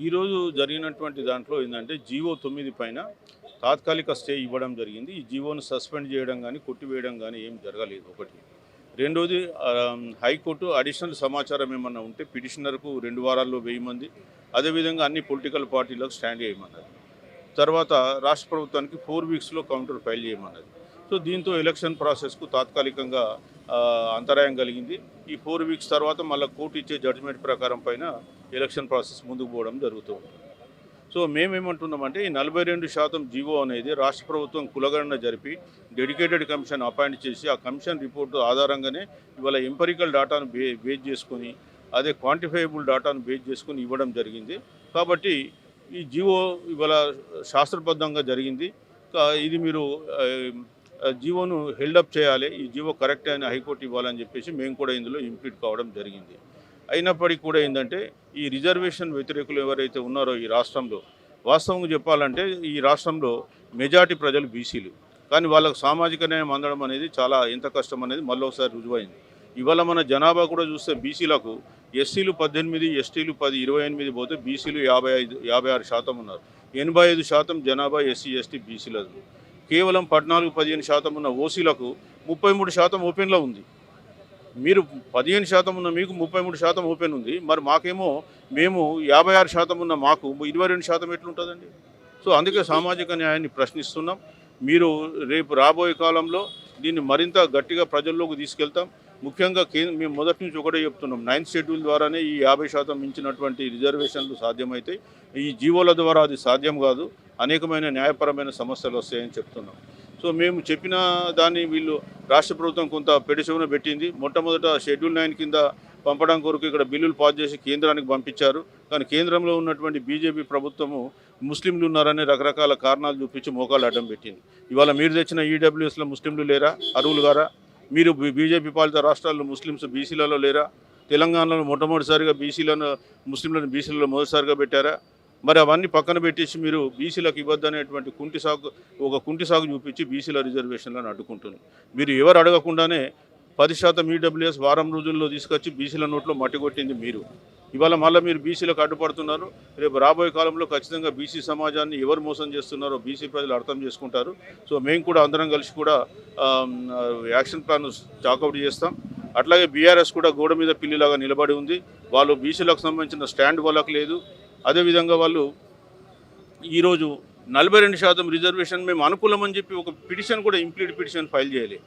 ఈరోజు జరిగినటువంటి దాంట్లో ఏంటంటే జీవో 9 పైన తాత్కాలిక స్టే ఇవ్వడం జరిగింది. ఈ జీవోను సస్పెండ్ చేయడం కానీ కొట్టివేయడం కానీ ఏం జరగలేదు ఒకటి. రెండోది హైకోర్టు అడిషనల్ సమాచారం ఏమన్నా ఉంటే పిటిషనర్కు 2 వారాల్లో వేయమంది. అదేవిధంగా అన్ని పొలిటికల్ పార్టీలకు స్టాండ్ చేయమన్నది. తర్వాత రాష్ట్ర ప్రభుత్వానికి 4 వీక్స్లో కౌంటర్ ఫైల్ చేయమన్నది. సో దీంతో ఎలక్షన్ ప్రాసెస్కు తాత్కాలికంగా అంతరాయం కలిగింది. ఈ 4 వీక్స్ తర్వాత మళ్ళీ కోర్టు ఇచ్చే జడ్జిమెంట్ ప్రకారం పైన ఎలక్షన్ ప్రాసెస్ ముందుకు పోవడం జరుగుతూ ఉంటుంది. సో మేమేమంటున్నామంటే ఈ 42% జీవో అనేది రాష్ట్ర ప్రభుత్వం కులగణన జరిపి డెడికేటెడ్ కమిషన్ అపాయింట్ చేసి ఆ కమిషన్ రిపోర్టు ఆధారంగానే ఇవాళ ఎంపరికల్ డాటాను బేస్ చేసుకొని అదే క్వాంటిఫైయబుల్ డాటాను బేస్ చేసుకొని ఇవ్వడం జరిగింది. కాబట్టి ఈ జీవో ఇవాళ శాస్త్రబద్ధంగా జరిగింది. ఇది మీరు జీవోను హెల్డప్ చేయాలి, ఈ జీవో కరెక్ట్ అని హైకోర్టు ఇవ్వాలని చెప్పేసి మేము కూడా ఇందులో ఇంప్లీట్ కావడం జరిగింది. అయినప్పటికీ కూడా ఏంటంటే ఈ రిజర్వేషన్ వ్యతిరేకులు ఎవరైతే ఉన్నారో ఈ రాష్ట్రంలో, వాస్తవంగా చెప్పాలంటే ఈ రాష్ట్రంలో మెజార్టీ ప్రజలు బీసీలు. కానీ వాళ్ళకు సామాజిక న్యాయం అందడం అనేది చాలా ఎంత కష్టం అనేది మళ్ళీ ఒకసారి రుజువైంది. ఇవాళ మన జనాభా కూడా చూస్తే బీసీలకు ఎస్సీలు 18, ఎస్టీలు 10, 28 పోతే బీసీలు 56% ఉన్నారు. 85% జనాభా ఎస్సీ ఎస్టీ బీసీలది. కేవలం 14-15% ఉన్న ఓసీలకు 33% ఓపెన్లో ఉంది. మీరు 15% ఉన్న మీకు 33% ఓపెన్ ఉంది. మరి మాకేమో మేము 56% ఉన్న మాకు 22% ఎట్లుంటుందండి? సో అందుకే సామాజిక న్యాయాన్ని ప్రశ్నిస్తున్నాం. మీరు రేపు రాబోయే కాలంలో దీన్ని మరింత గట్టిగా ప్రజల్లోకి తీసుకెళ్తాం. ముఖ్యంగా మేము మొదటి నుంచి ఒకటే చెప్తున్నాం, 9th షెడ్యూల్ ద్వారానే ఈ 50% మించినటువంటి రిజర్వేషన్లు సాధ్యమవుతాయి. ఈ జీవోల ద్వారా అది సాధ్యం కాదు. అనేకమైన న్యాయపరమైన సమస్యలు వస్తాయని చెప్తున్నాం. సో మేము చెప్పిన దాన్ని వీళ్ళు రాష్ట్ర ప్రభుత్వం కొంత పెడచెవిన పెట్టింది. మొట్టమొదట షెడ్యూల్ 9 కింద పంపడం కొరకు ఇక్కడ బిల్లులు పాస్ చేసి కేంద్రానికి పంపించారు. కానీ కేంద్రంలో ఉన్నటువంటి బీజేపీ ప్రభుత్వము ముస్లింలు ఉన్నారని రకరకాల కారణాలు చూపించి మోకాలు అడ్డం పెట్టింది. ఇవాళ మీరు తెచ్చిన ఈడబ్ల్యూఎస్లో ముస్లింలు లేరా? అరువులు గారా? మీరు బీజేపీ పాలిత రాష్ట్రాల్లో ముస్లిమ్స్ బీసీలలో లేరా? తెలంగాణలో మొట్టమొదటిసారిగా ముస్లింలను బీసీలలో మొదటిసారిగా పెట్టారా? మరి అవన్నీ పక్కన పెట్టేసి మీరు బీసీలకు ఇవ్వద్దనేటువంటి కుంటి సాగు చూపించి బీసీల రిజర్వేషన్లను అడ్డుకుంటుంది. మీరు ఎవరు అడగకుండానే 10% ఈడబ్ల్యూఎస్ వారం రోజుల్లో తీసుకొచ్చి బీసీల నోట్లో మట్టి కొట్టింది మీరు. ఇవాళ మళ్ళీ మీరు బీసీలకు అడ్డుపడుతున్నారు. రేపు రాబోయే కాలంలో ఖచ్చితంగా బీసీ సమాజాన్ని ఎవరు మోసం చేస్తున్నారో బీసీ ప్రజలు అర్థం చేసుకుంటారు. సో మేము కూడా అందరం కలిసి కూడా యాక్షన్ ప్లాన్ చాకౌట్ చేస్తాం. అట్లాగే బీఆర్ఎస్ కూడా గోడ మీద పిల్లిలాగా నిలబడి ఉంది. వాళ్ళు బీసీలకు సంబంధించిన స్టాండ్ వాళ్ళకు లేదు. అదేవిధంగా వాళ్ళు ఈరోజు 42% రిజర్వేషన్ మేము అనుకూలమని చెప్పి ఒక పిటిషన్ కూడా ఇంప్లీడ్ పిటిషన్ ఫైల్ చేయాలి.